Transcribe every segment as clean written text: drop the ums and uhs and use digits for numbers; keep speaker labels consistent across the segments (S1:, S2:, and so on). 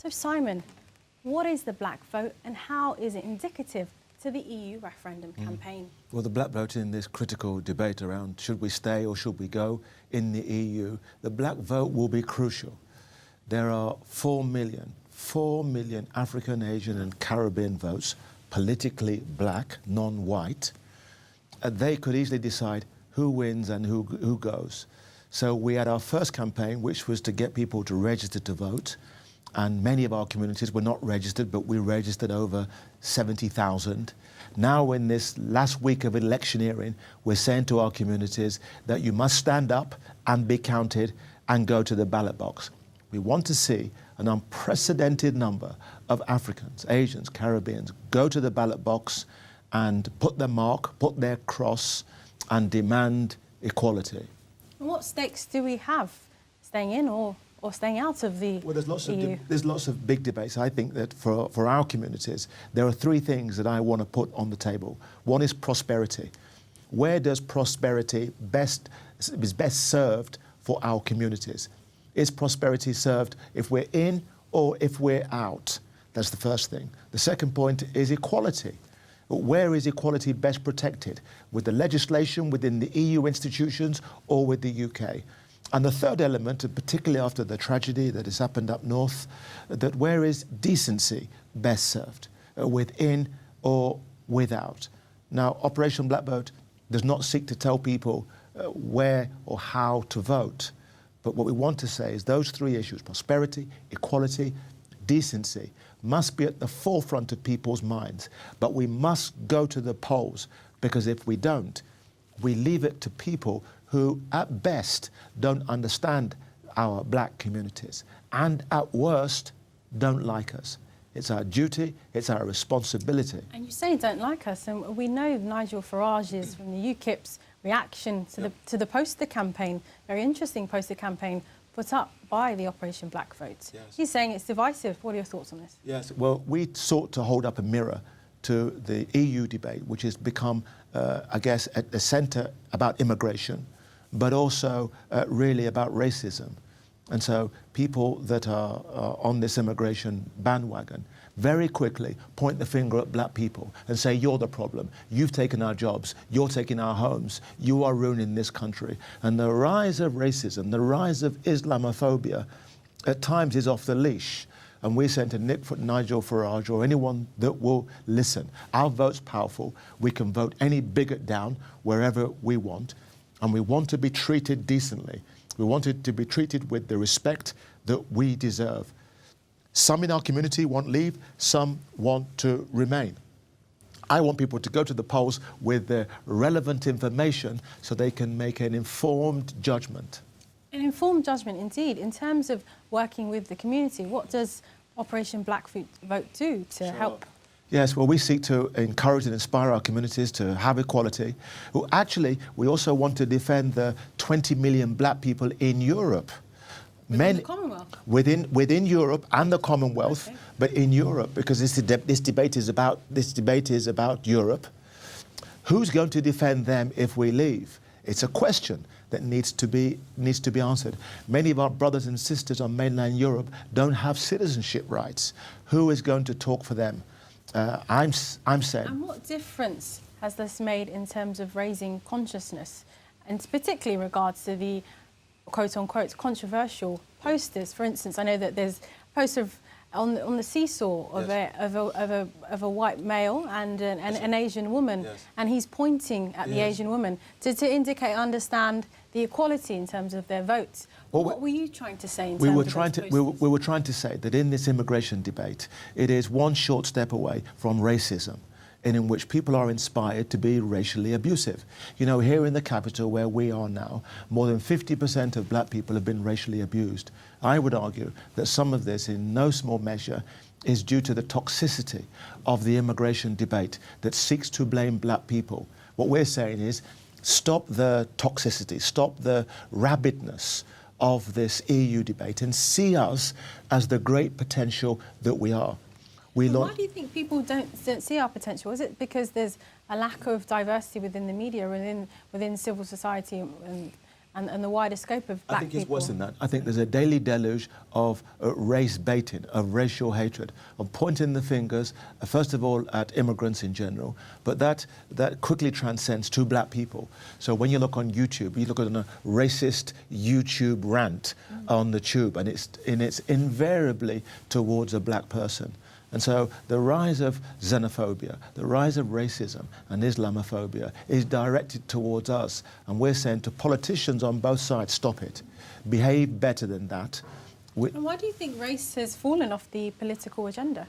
S1: So Simon, what is the black vote and how is it indicative to the EU referendum campaign?
S2: Well, the black vote in this critical debate around should we stay or should we go in the EU, the black vote will be crucial. There are 4 million African, Asian and Caribbean votes, politically black, non-white. They could easily decide who wins and who goes. So we had our first campaign, which was to get people to register to vote. And many of our communities were not registered, but we registered over 70,000. Now in this last week of electioneering, we're saying to our communities that you must stand up and be counted and go to the ballot box. We want to see an unprecedented number of Africans, Asians, Caribbeans go to the ballot box and put their mark, put their cross and demand equality.
S1: And what stakes do we have staying in or staying out of the
S2: Well,
S1: EU?
S2: There's lots of big debates. I think that for our communities, there are 3 things that I want to put on the table. One is prosperity. Where does prosperity is best served for our communities? Is prosperity served if we're in or if we're out? That's the first thing. The second point is equality. Where is equality best protected? With the legislation within the EU institutions or with the UK? And the third element, and particularly after the tragedy that has happened up north, that where is decency best served, within or without? Now, Operation Black Vote does not seek to tell people where or how to vote. But what we want to say is those 3 issues, prosperity, equality, decency, must be at the forefront of people's minds. But we must go to the polls, because if we don't, we leave it to people who at best don't understand our black communities and at worst don't like us. It's our duty, it's our responsibility.
S1: And you say don't like us, and we know Nigel Farage's from the UKIP's reaction to the poster campaign, very interesting poster campaign put up by the Operation Black Vote.
S2: Yes.
S1: He's saying it's divisive. What are your thoughts on this?
S2: Yes, well, we sought to hold up a mirror to the EU debate, which has become, I guess, at the centre about immigration, but also really about racism. And so people that are on this immigration bandwagon very quickly point the finger at black people and say, you're the problem, you've taken our jobs, you're taking our homes, you are ruining this country. And the rise of racism, the rise of Islamophobia at times is off the leash. And we sent to Nigel Farage or anyone that will listen. Our vote's powerful. We can vote any bigot down wherever we want. And we want to be treated decently. We want it to be treated with the respect that we deserve. Some in our community want to leave, some want to remain. I want people to go to the polls with the relevant information so they can make an informed judgment.
S1: An informed judgment, indeed. In terms of working with the community, what does Operation Black Vote do to help?
S2: Yes, well, we seek to encourage and inspire our communities to have equality. Well, actually, we also want to defend the 20 million black people in Europe.
S1: Within the Commonwealth?
S2: Within Europe and the Commonwealth, okay. But in Europe, because this debate is about Europe. Who's going to defend them if we leave? It's a question that needs to be answered. Many of our brothers and sisters on mainland Europe don't have citizenship rights. Who is going to talk for them? I'm saying.
S1: And what difference has this made in terms of raising consciousness, and particularly in regards to the quote-unquote controversial posters? For instance, I know that there's a poster on the seesaw of, yes. of a white male and an Asian woman, yes. And he's pointing at, yes. the Asian woman to indicate, understand the equality in terms of their votes. Well, what were you trying to say in terms of those posters?
S2: We were trying to say that in this immigration debate, it is one short step away from racism, and in which people are inspired to be racially abusive. You know, here in the capital where we are now, more than 50% of black people have been racially abused. I would argue that some of this, in no small measure, is due to the toxicity of the immigration debate that seeks to blame black people. What we're saying is, stop the toxicity, stop the rabidness of this EU debate and see us as the great potential that we are.
S1: Why do you think people don't see our potential? Is it because there's a lack of diversity within the media, within civil society and the wider scope of black people?
S2: I think it's worse than that. I think there's a daily deluge of race baiting, of racial hatred, of pointing the fingers, first of all, at immigrants in general, but that quickly transcends to black people. So when you look on YouTube, you look at a racist YouTube rant on the tube, and it's invariably towards a black person. And so the rise of xenophobia, the rise of racism and Islamophobia is directed towards us. And we're saying to politicians on both sides, stop it. Behave better than that.
S1: And why do you think race has fallen off the political agenda?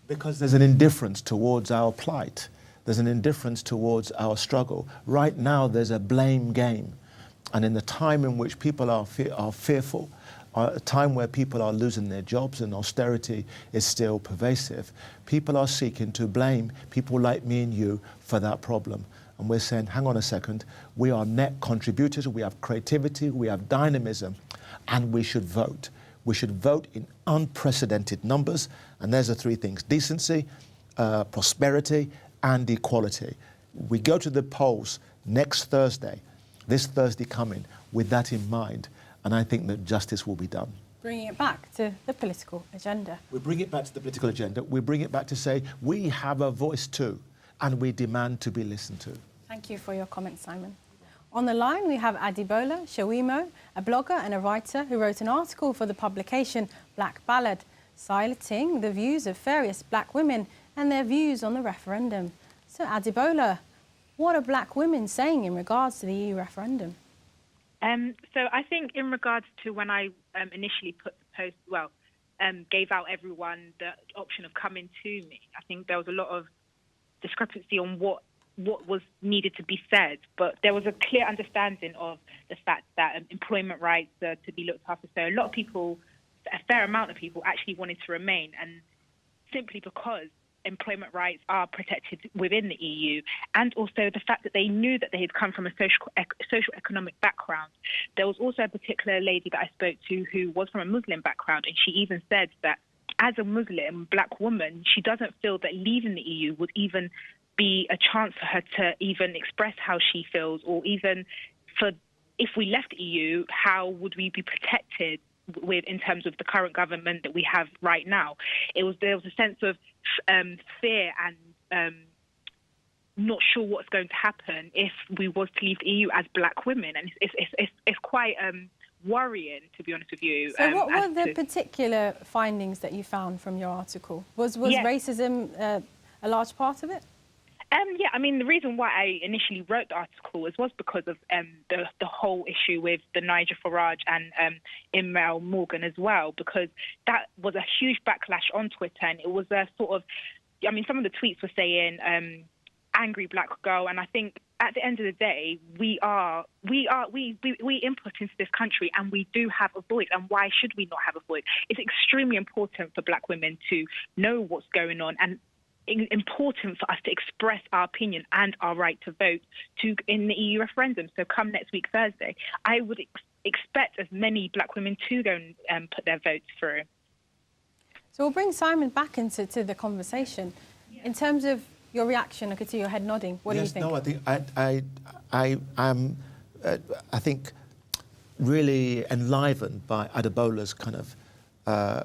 S2: Because there's an indifference towards our plight. There's an indifference towards our struggle. Right now, there's a blame game. And in the time in which people are fearful, a time where people are losing their jobs and austerity is still pervasive, people are seeking to blame people like me and you for that problem. And we're saying, hang on a second, we are net contributors, we have creativity, we have dynamism, and we should vote. We should vote in unprecedented numbers, and there's the three things: decency, prosperity, and equality. We go to the polls next Thursday, this Thursday coming, with that in mind. And I think that justice will be done.
S1: Bringing it back to the political agenda.
S2: We bring it back to the political agenda. We bring it back to say we have a voice too, and we demand to be listened to.
S1: Thank you for your comments, Simon. On the line, we have Adebola, Showemimo, a blogger and a writer who wrote an article for the publication Black Ballad, citing the views of various black women and their views on the referendum. So, Adebola, what are black women saying in regards to the EU referendum?
S3: So I think in regards to when I initially put the post, gave out everyone the option of coming to me, I think there was a lot of discrepancy on what was needed to be said. But there was a clear understanding of the fact that employment rights are to be looked after. So a lot of people, a fair amount of people actually wanted to remain, and simply because employment rights are protected within the EU, and also the fact that they knew that they had come from a social economic background. There was also a particular lady that I spoke to who was from a Muslim background, and she even said that as a Muslim black woman, she doesn't feel that leaving the EU would even be a chance for her to even express how she feels, or even for if we left the EU, how would we be protected in terms of the current government that we have right now. There was a sense of fear and not sure what's going to happen if we was to leave the EU as black women, and it's quite worrying, to be honest with you.
S1: So what were the particular findings that you found from your article? Was racism a large part of it?
S3: Yeah, I mean, the reason why I initially wrote the article was because of the whole issue with the Nigel Farage and Imran Morgan as well, because that was a huge backlash on Twitter, and it was a sort of, I mean, some of the tweets were saying angry black girl, and I think at the end of the day, we input into this country, and we do have a voice. And why should we not have a voice? It's extremely important for black women to know what's going on, and important for us to express our opinion and our right to vote in the EU referendum. So come next week, Thursday, I would expect as many black women to go and put their votes through.
S1: So we'll bring Simon back into the conversation. In terms of your reaction, I could see your head nodding. What do you think?
S2: No, I think I think really enlivened by Adebola's kind of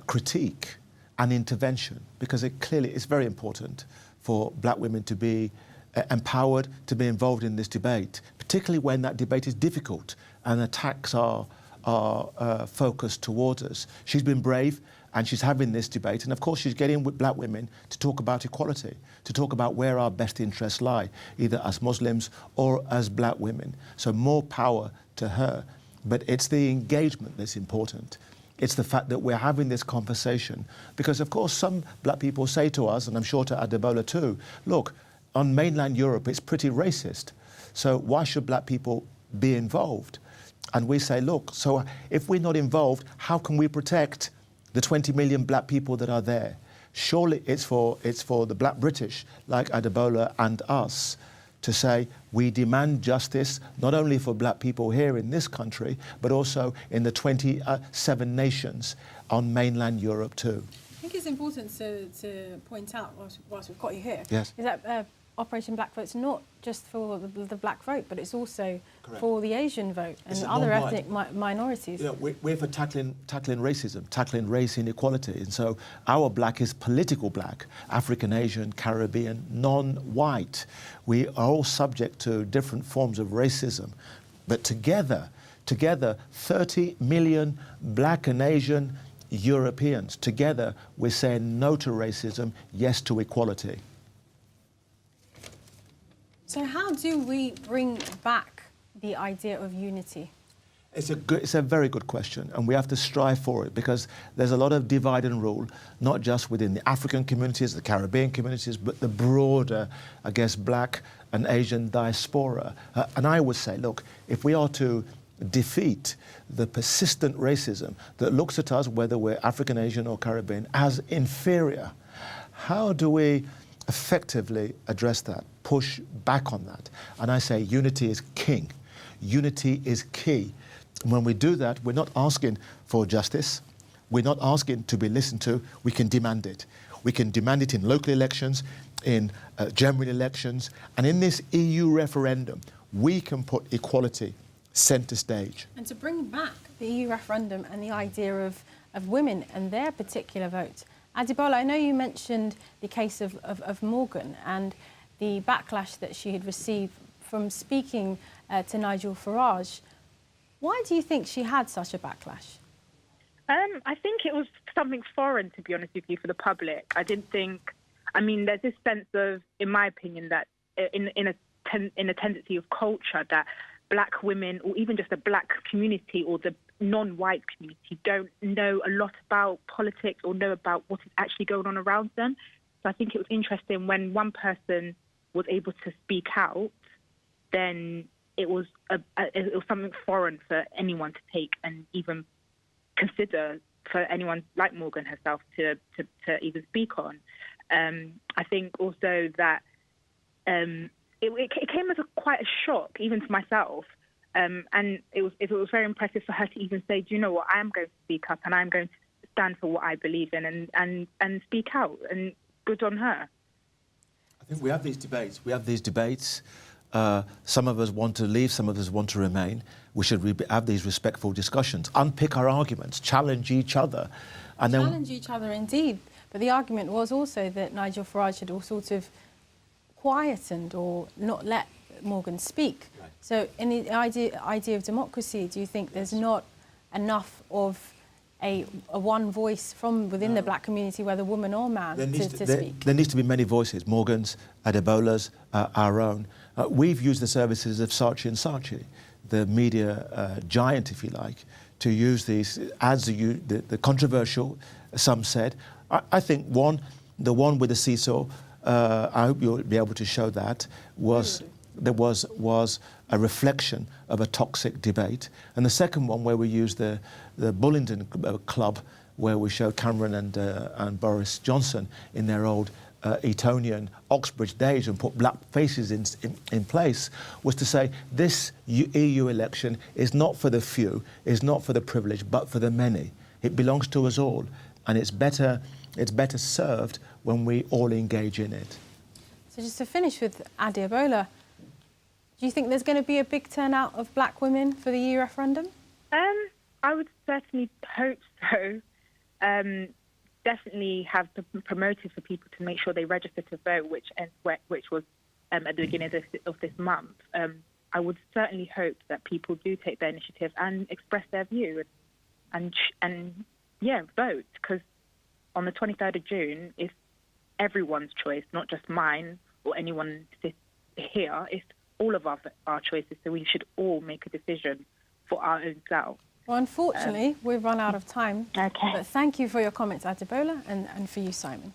S2: critique and intervention, because it clearly is very important for black women to be empowered, to be involved in this debate, particularly when that debate is difficult and attacks are focused towards us. She's been brave, and she's having this debate, and of course she's getting with black women to talk about equality, to talk about where our best interests lie, either as Muslims or as black women. So more power to her, but it's the engagement that's important. It's the fact that we're having this conversation, because of course some black people say to us, and I'm sure to Adebola too, look, on mainland Europe it's pretty racist, so why should black people be involved? And we say, look, so if we're not involved, how can we protect the 20 million black people that are there? Surely it's for the black British, like Adebola and us, to say we demand justice not only for black people here in this country, but also in the 27 nations on mainland Europe too.
S1: I think it's important to point out, whilst we've got you here,
S2: yes,
S1: is that Operation Black Vote's not just for the black vote, but it's also
S2: Correct.
S1: for the Asian vote and
S2: It's
S1: other
S2: non-white.
S1: ethnic minorities.
S2: You know, we're for tackling racism, tackling race inequality. And so our black is political black, African, Asian, Caribbean, non-white. We are all subject to different forms of racism. But together, 30 million black and Asian Europeans, together we're saying no to racism, yes to equality.
S1: So how do we bring back the idea of unity?
S2: It's a very good question, and we have to strive for it, because there's a lot of divide and rule, not just within the African communities, the Caribbean communities, but the broader, I guess, black and Asian diaspora. And I would say, look, if we are to defeat the persistent racism that looks at us, whether we're African, Asian or Caribbean, as inferior, how do we effectively address that, push back on that? And I say unity is king. Unity is key. And when we do that, we're not asking for justice. We're not asking to be listened to. We can demand it. We can demand it in local elections, in general elections, and in this EU referendum, we can put equality centre stage.
S1: And to bring back the EU referendum and the idea of women and their particular vote, Adebola, I know you mentioned the case of Morgan and the backlash that she had received from speaking to Nigel Farage. Why do you think she had such a backlash?
S3: I think it was something foreign, to be honest with you, for the public. I didn't think... I mean, there's this sense of, in my opinion, that in a tendency of culture that black women, or even just the black community or the non-white community, don't know a lot about politics or know about what is actually going on around them. So I think it was interesting when one person was able to speak out, then it was something foreign for anyone to take and even consider, for anyone like Morgan herself to even speak on. I think also that it came as quite a shock, even to myself, and it was very impressive for her to even say, do you know what, I am going to speak up and I am going to stand for what I believe in and speak out, and good on her.
S2: I think we have these debates. Some of us want to leave, some of us want to remain. We should have these respectful discussions, unpick our arguments, challenge each other. And
S1: challenge each other, indeed. But the argument was also that Nigel Farage had all sort of quietened or not let Morgan speak. Right. So in the idea of democracy, do you think there's not enough of a one voice from within the black community, whether woman or man, to speak?
S2: There needs to be many voices, Morgan's, Adebola's, our own. We've used the services of Saatchi and Saatchi, the media giant, if you like, to use these as the controversial, some said. I think the one with the seesaw, I hope you'll be able to show that, was a reflection of a toxic debate. And the second one, where we used the Bullingdon Club, where we showed Cameron and Boris Johnson in their old Etonian Oxbridge days and put black faces in place, was to say this EU election is not for the few, is not for the privileged, but for the many. It belongs to us all, and it's better served when we all engage in it.
S1: So just to finish with Adebola, do you think there's going to be a big turnout of black women for the EU referendum?
S3: I would certainly hope so. Definitely have promoted for people to make sure they register to vote, which was at the beginning of this month. I would certainly hope that people do take their initiative and express their view and vote, because on the 23rd of June, it's everyone's choice, not just mine or anyone here. It's all of our choices, so we should all make a decision for our own self.
S1: Well, unfortunately, we've run out of time.
S3: Okay.
S1: But thank you for your comments, Adebola, and for you, Simon.